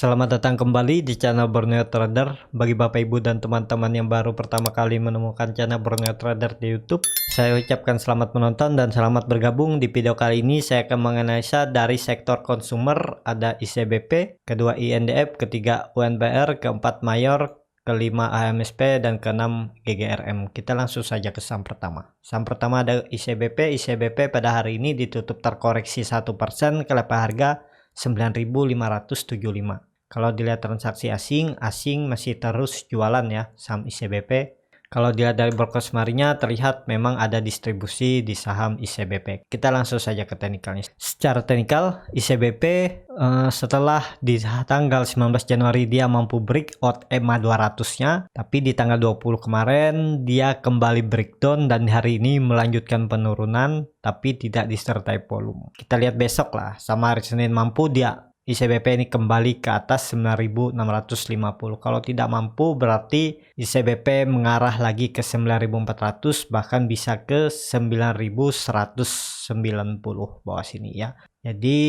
Selamat datang kembali di channel Borneo Trader. Bagi Bapak Ibu dan teman-teman yang baru pertama kali menemukan channel Borneo Trader di YouTube, saya ucapkan selamat menonton dan selamat bergabung. Di video kali ini saya akan menganalisa dari sektor konsumer, ada ICBP, kedua INDF, ketiga UNPR, keempat Mayor, kelima AMSP, dan keenam GGRM. Kita langsung saja ke saham pertama. Saham pertama ada ICBP. ICBP pada hari ini ditutup terkoreksi 1% ke level harga 9.575. Kalau dilihat transaksi asing masih terus jualan ya saham ICBP. Kalau dilihat dari broker semarinya terlihat memang ada distribusi di saham ICBP. Kita langsung saja ke teknikalnya. Secara teknikal ICBP setelah di tanggal 19 Januari dia mampu breakout EMA 200-nya, tapi di tanggal 20 kemarin dia kembali breakdown dan hari ini melanjutkan penurunan tapi tidak disertai volume. Kita lihat besok lah, sama hari Senin mampu dia ICBP ini kembali ke atas 9.650. Kalau tidak mampu berarti ICBP mengarah lagi ke 9.400, bahkan bisa ke 9.190 bawah sini ya. Jadi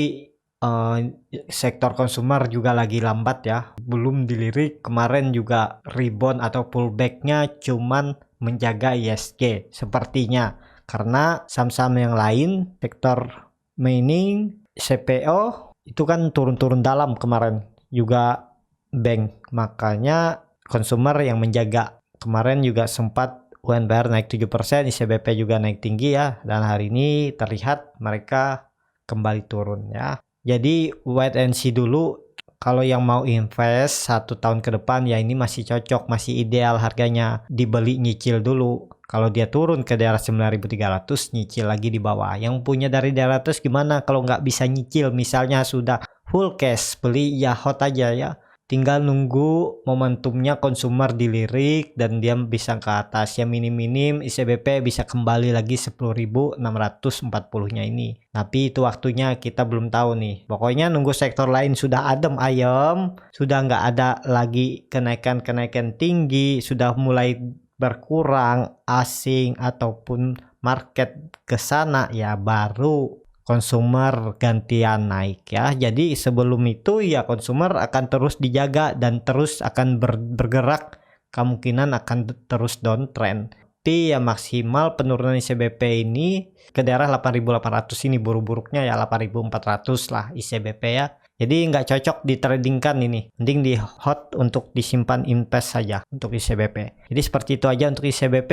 sektor konsumer juga lagi lambat ya, belum dilirik. Kemarin juga rebound atau pullbacknya cuman menjaga ISG sepertinya, karena saham-saham yang lain sektor mining, CPO itu kan turun-turun dalam kemarin, juga bank, makanya konsumer yang menjaga. Kemarin juga sempat UNPR naik 7%, ICBP juga naik tinggi ya, dan hari ini terlihat mereka kembali turun ya. Jadi wait and see dulu. Kalau yang mau invest 1 tahun ke depan ya ini masih cocok, masih ideal harganya dibeli, nyicil dulu. Kalau dia turun ke daerah 9.300, nyicil lagi di bawah. Yang punya dari daerah atas gimana kalau nggak bisa nyicil, misalnya sudah full cash, beli ya hot aja ya. Tinggal nunggu momentumnya konsumer dilirik dan dia bisa ke atas ya, minim-minim ICBP bisa kembali lagi 10.640-nya ini. Tapi itu waktunya kita belum tahu nih. Pokoknya nunggu sektor lain sudah adem ayem, sudah nggak ada lagi kenaikan-kenaikan tinggi, sudah mulai berkurang asing ataupun market ke sana ya, baru konsumer gantian naik ya. Jadi sebelum itu ya konsumer akan terus dijaga dan terus akan bergerak, kemungkinan akan terus downtrend. Tapi ya maksimal penurunan ICBP ini ke daerah 8.800 ini, buruk-buruknya ya 8.400 lah ICBP ya. Jadi nggak cocok ditradingkan ini, mending di hot untuk disimpan invest saja untuk ICBP. Jadi seperti itu aja untuk ICBP.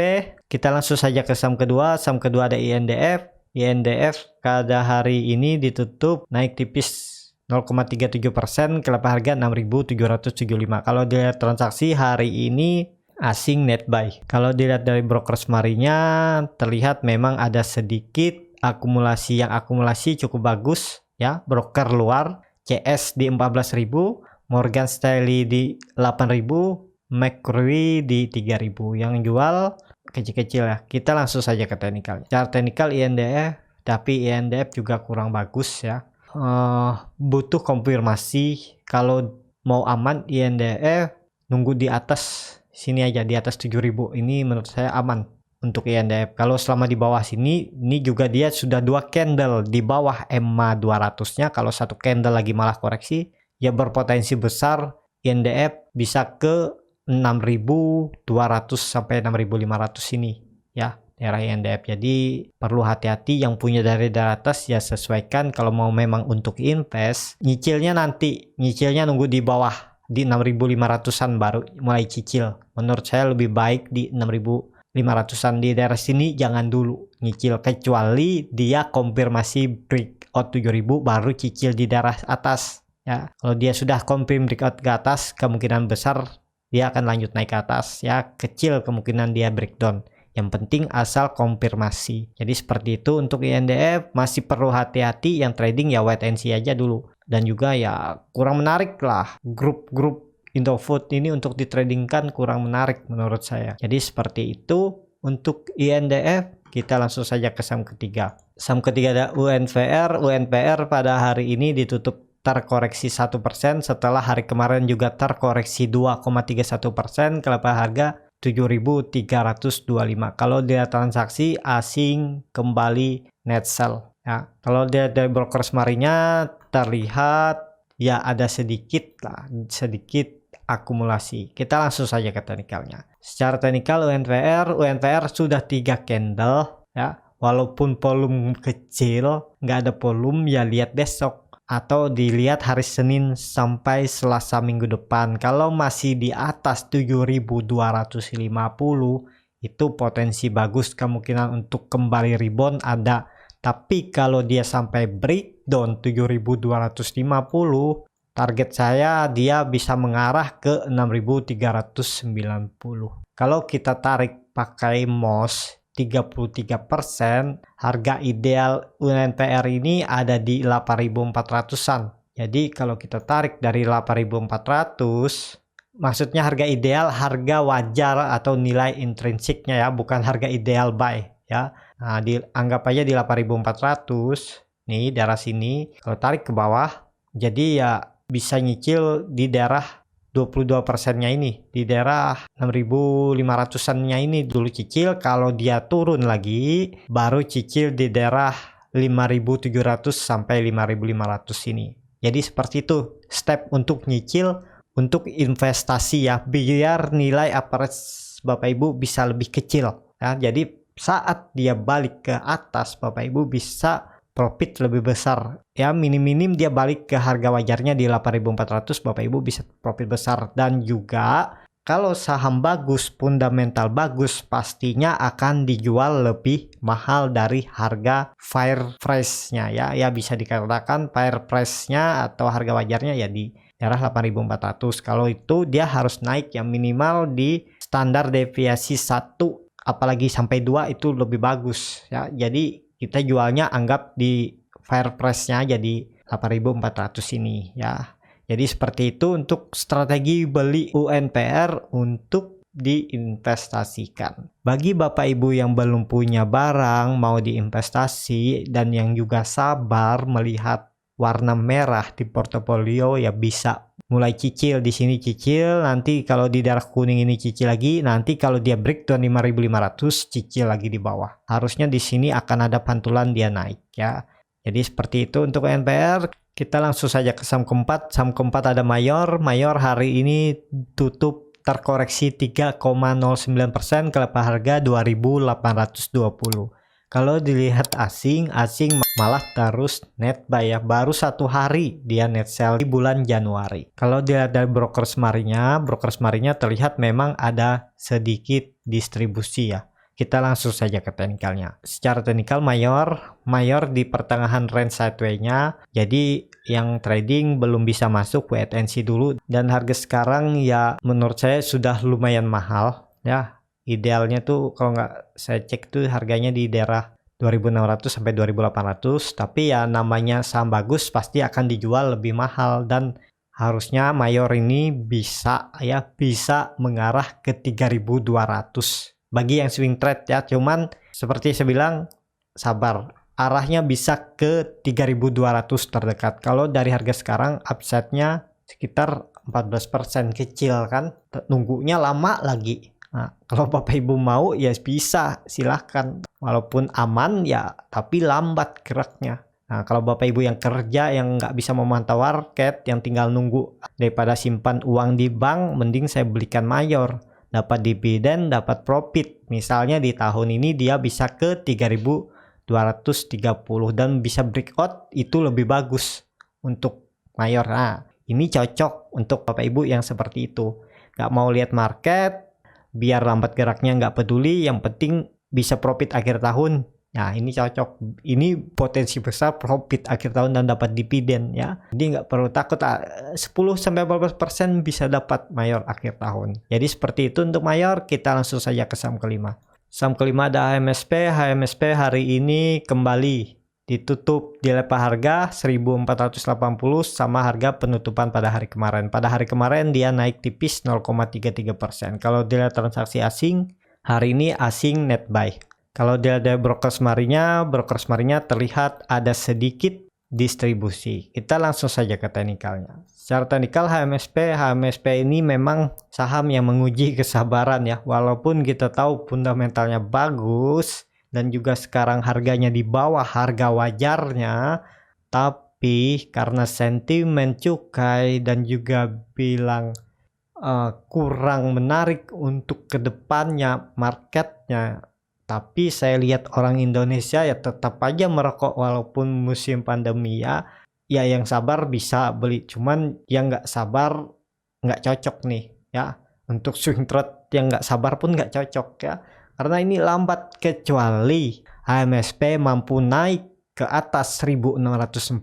Kita langsung saja ke saham kedua. Saham kedua ada INDF. INDF pada hari ini ditutup naik tipis 0,37% ke level harga 6.775. Kalau dilihat transaksi hari ini asing net buy. Kalau dilihat dari broker semarinya terlihat memang ada sedikit akumulasi, yang akumulasi cukup bagus ya. Broker luar CS di 14.000, Morgan Stanley di 8.000, Macquarie di 3.000. Yang jual kecil-kecil ya. Kita langsung saja ke teknikal. Secara teknikal INDF, tapi INDF juga kurang bagus ya. Butuh konfirmasi. Kalau mau aman INDF nunggu di atas sini aja, di atas 7.000. Ini menurut saya aman untuk INDF. Kalau selama di bawah sini, ini juga dia sudah 2 candle di bawah EMA 200-nya. Kalau satu candle lagi malah koreksi, ya berpotensi besar INDF bisa ke 6.200 sampai 6.500 ini ya, daerah INDF. Jadi perlu hati-hati, yang punya dari daerah atas ya sesuaikan. Kalau mau memang untuk invest, nyicilnya nanti, nyicilnya nunggu di bawah di 6.500-an baru mulai cicil. Menurut saya lebih baik di 6.500-an, di daerah sini jangan dulu nyicil, kecuali dia konfirmasi breakout 7.000 baru cicil di daerah atas ya. Kalau dia sudah confirm breakout ke atas, kemungkinan besar dia akan lanjut naik ke atas ya, kecil kemungkinan dia breakdown. Yang penting asal konfirmasi. Jadi seperti itu untuk INDF. Masih perlu hati-hati, yang trading ya wait and see aja dulu. Dan juga ya kurang menarik lah, grup-grup Indofood ini untuk ditradingkan kurang menarik menurut saya. Jadi seperti itu untuk INDF. Kita langsung saja ke saham ketiga. Saham ketiga ada UNPR. UNPR pada hari ini ditutup terkoreksi 1% setelah hari kemarin juga terkoreksi 2,31% ke level harga 7.325. Kalau dia transaksi asing kembali net sell ya. Kalau dia dari broker semarinya terlihat ya ada sedikit akumulasi. Kita langsung saja ke teknikalnya. Secara teknikal UNPR sudah 3 candle ya. Walaupun volume kecil, nggak ada volume, ya lihat besok atau dilihat hari Senin sampai Selasa minggu depan. Kalau masih di atas 7.250 itu potensi bagus, kemungkinan untuk kembali rebound ada. Tapi kalau dia sampai breakdown 7.250, target saya dia bisa mengarah ke 6.390. Kalau kita tarik pakai MOS 33%, harga ideal UNPR ini ada di 8.400-an. Jadi kalau kita tarik dari 8.400, maksudnya harga ideal, harga wajar atau nilai intrinsiknya ya, bukan harga ideal buy ya. Nah, anggap aja di 8.400 nih, daerah sini. Kalau tarik ke bawah, jadi ya bisa nyicil di daerah 22%-nya ini, di daerah 6.500-an-nya ini dulu cicil. Kalau dia turun lagi baru cicil di daerah 5.700 sampai 5.500 ini. Jadi seperti itu step untuk nyicil untuk investasi ya, biar nilai average Bapak Ibu bisa lebih kecil ya. Jadi saat dia balik ke atas, Bapak Ibu bisa profit lebih besar ya. Minim-minim dia balik ke harga wajarnya di 8.400, Bapak Ibu bisa profit besar. Dan juga kalau saham bagus, fundamental bagus, pastinya akan dijual lebih mahal dari harga fair price-nya ya. Ya bisa dikatakan fair price-nya atau harga wajarnya ya di daerah 8.400. Kalau itu dia harus naik yang minimal di standar deviasi 1 apalagi sampai 2 itu lebih bagus ya. Jadi kita jualnya anggap di fair price-nya jadi 8.400 ini ya. Jadi seperti itu untuk strategi beli UNPR untuk diinvestasikan. Bagi Bapak Ibu yang belum punya barang mau diinvestasi dan yang juga sabar melihat warna merah di portofolio, ya bisa mulai cicil di sini, cicil nanti kalau di daerah kuning ini cicil lagi, nanti kalau dia breakdown 5.500 cicil lagi di bawah. Harusnya di sini akan ada pantulan dia naik ya. Jadi seperti itu untuk NPR. Kita langsung saja ke saham keempat. Saham keempat ada Mayor. Mayor hari ini tutup terkoreksi 3,09% ke level harga 2.820. Kalau dilihat asing malah terus net buy ya. Baru 1 hari dia net sell di bulan Januari. Kalau dilihat dari broker smarinya terlihat memang ada sedikit distribusi ya. Kita langsung saja ke teknikalnya. Secara teknikal Mayor di pertengahan range sideway-nya. Jadi yang trading belum bisa masuk, wait and see dulu. Dan harga sekarang ya menurut saya sudah lumayan mahal ya. Idealnya tuh kalau nggak saya cek tuh harganya di daerah 2.600 sampai 2.800. Tapi ya namanya saham bagus pasti akan dijual lebih mahal. Dan harusnya Mayor ini bisa mengarah ke 3.200. Bagi yang swing trade ya, cuman seperti saya bilang sabar, arahnya bisa ke 3.200 terdekat. Kalau dari harga sekarang upside-nya sekitar 14%, kecil kan, nunggunya lama lagi. Nah, kalau Bapak Ibu mau ya bisa, silahkan, walaupun aman ya tapi lambat geraknya. Nah, kalau Bapak Ibu yang kerja yang nggak bisa memantau market, yang tinggal nunggu daripada simpan uang di bank, mending saya belikan Mayor. Dapat dividen, dapat profit. Misalnya di tahun ini dia bisa ke 3.230 dan bisa breakout, itu lebih bagus untuk Mayor. Nah, ini cocok untuk Bapak Ibu yang seperti itu. Nggak mau lihat market, biar lambat geraknya nggak peduli, yang penting bisa profit akhir tahun. Nah, ini cocok. Ini potensi besar profit akhir tahun dan dapat dividen ya. Jadi nggak perlu takut, 10-14% bisa dapat Mayor akhir tahun. Jadi seperti itu untuk Mayor. Kita langsung saja ke saham kelima. Saham kelima ada HMSP. HMSP hari ini kembali ditutup di level harga 1.480 sama harga penutupan pada hari kemarin. Pada hari kemarin dia naik tipis 0,33%. Kalau dilihat transaksi asing, hari ini asing net buy. Kalau dia ada broker smarinya terlihat ada sedikit distribusi. Kita langsung saja ke teknikalnya. Secara teknikal HMSP ini memang saham yang menguji kesabaran ya. Walaupun kita tahu fundamentalnya bagus dan juga sekarang harganya di bawah harga wajarnya, Tapi karena sentimen cukai dan juga bilang kurang menarik untuk kedepannya marketnya, tapi saya lihat orang Indonesia ya tetap aja merokok walaupun musim pandemi ya. Ya yang sabar bisa beli, cuman yang nggak sabar nggak cocok nih ya. Untuk swing trade yang nggak sabar pun nggak cocok ya, karena ini lambat, kecuali HMSP mampu naik ke atas 1640,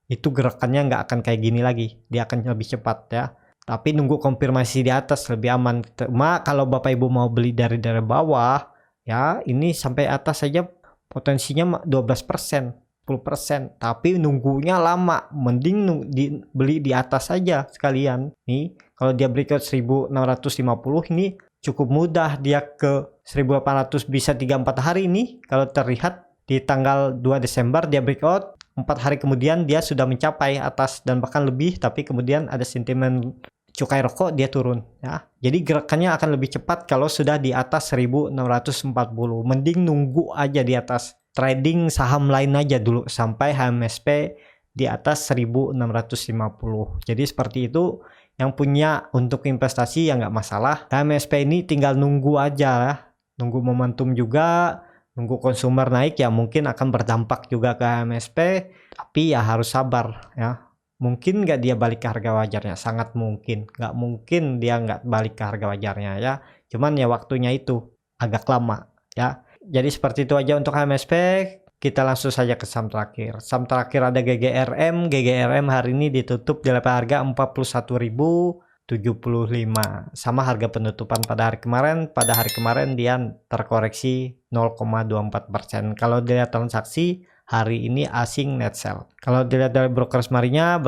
itu gerakannya nggak akan kayak gini lagi, dia akan lebih cepat ya. Tapi nunggu konfirmasi di atas lebih aman. Cuma kalau Bapak Ibu mau beli dari bawah ya, ini sampai atas saja potensinya 12%, 10%, tapi nunggunya lama. Mending beli di atas saja sekalian. Nih, kalau dia breakout 1650 ini cukup mudah, dia ke 1800 bisa 3-4 hari ini. Kalau terlihat di tanggal 2 Desember dia breakout, 4 hari kemudian dia sudah mencapai atas dan bahkan lebih, tapi kemudian ada sentimen cukai rokok, dia turun ya. Jadi gerakannya akan lebih cepat kalau sudah di atas 1640. Mending nunggu aja di atas. Trading saham lain aja dulu sampai HMSP di atas 1650. Jadi seperti itu. Yang punya untuk investasi ya nggak masalah. HMSP ini tinggal nunggu aja lah. Nunggu momentum juga. Nunggu konsumer naik ya mungkin akan berdampak juga ke HMSP. Tapi ya harus sabar ya. Mungkin nggak dia balik ke harga wajarnya, sangat mungkin. Nggak mungkin dia nggak balik ke harga wajarnya ya. Cuman ya waktunya itu agak lama ya. Jadi seperti itu aja untuk HMSP. Kita langsung saja ke saham terakhir. Saham terakhir ada GGRM. GGRM hari ini ditutup di level harga 41.075. Sama harga penutupan pada hari kemarin. Pada hari kemarin dia terkoreksi 0,24%. Kalau dilihat transaksi hari ini asing net sell. Kalau dilihat dari broker smarinya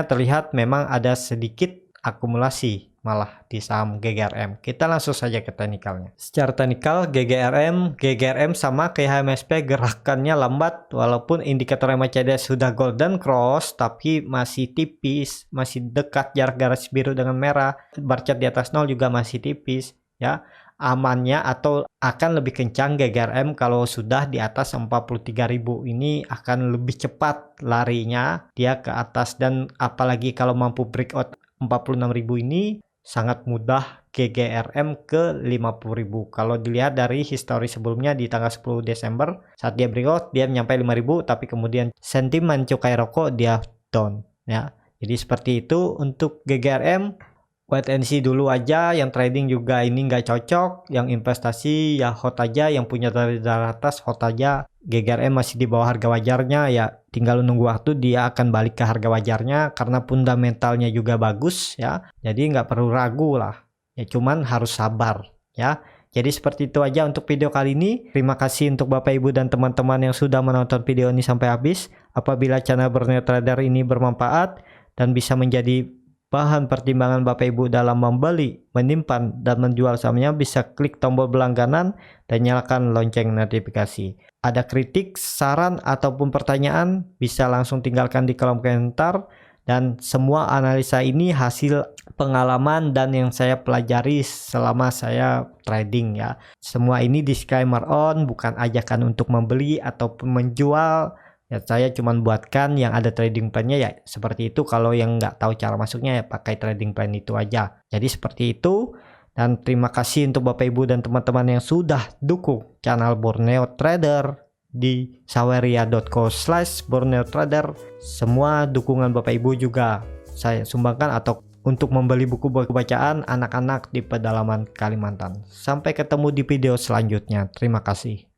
terlihat memang ada sedikit akumulasi malah di saham GGRM. Kita langsung saja ke teknikalnya. Secara teknikal GGRM sama kayak HMSP, gerakannya lambat walaupun indikator MACD sudah golden cross, tapi masih tipis, masih dekat jarak garis biru dengan merah. Bar chart di atas 0 juga masih tipis ya. Amannya atau akan lebih kencang GGRM kalau sudah di atas 43.000. Ini akan lebih cepat larinya dia ke atas, dan apalagi kalau mampu breakout 46.000 ini sangat mudah GGRM ke 50.000. Kalau dilihat dari histori sebelumnya di tanggal 10 Desember saat dia breakout dia menyampai 5.000, tapi kemudian sentimen cukai rokok dia down ya. Jadi seperti itu untuk GGRM. Wait and see dulu aja. Yang trading juga ini nggak cocok. Yang investasi ya hold aja. Yang punya dari atas hold aja. GGRM masih di bawah harga wajarnya ya. Tinggal nunggu waktu dia akan balik ke harga wajarnya. Karena fundamentalnya juga bagus ya. Jadi nggak perlu ragu lah. Ya cuman harus sabar ya. Jadi seperti itu aja untuk video kali ini. Terima kasih untuk Bapak Ibu dan teman-teman yang sudah menonton video ini sampai habis. Apabila channel Borneo Trader ini bermanfaat dan bisa menjadi bahan pertimbangan Bapak Ibu dalam membeli, menyimpan, dan menjual sahamnya, bisa klik tombol berlangganan dan nyalakan lonceng notifikasi. Ada kritik, saran, ataupun pertanyaan, bisa langsung tinggalkan di kolom komentar. Dan semua analisa ini hasil pengalaman dan yang saya pelajari selama saya trading ya. Semua ini disclaimer on, bukan ajakan untuk membeli ataupun menjual. Ya, saya cuma buatkan yang ada trading plan-nya ya seperti itu. Kalau yang nggak tahu cara masuknya ya pakai trading plan itu aja. Jadi seperti itu. Dan terima kasih untuk Bapak Ibu dan teman-teman yang sudah dukung channel Borneo Trader di saweria.co/Borneo Trader. Semua dukungan Bapak Ibu juga saya sumbangkan atau untuk membeli buku bacaan anak-anak di pedalaman Kalimantan. Sampai ketemu di video selanjutnya. Terima kasih.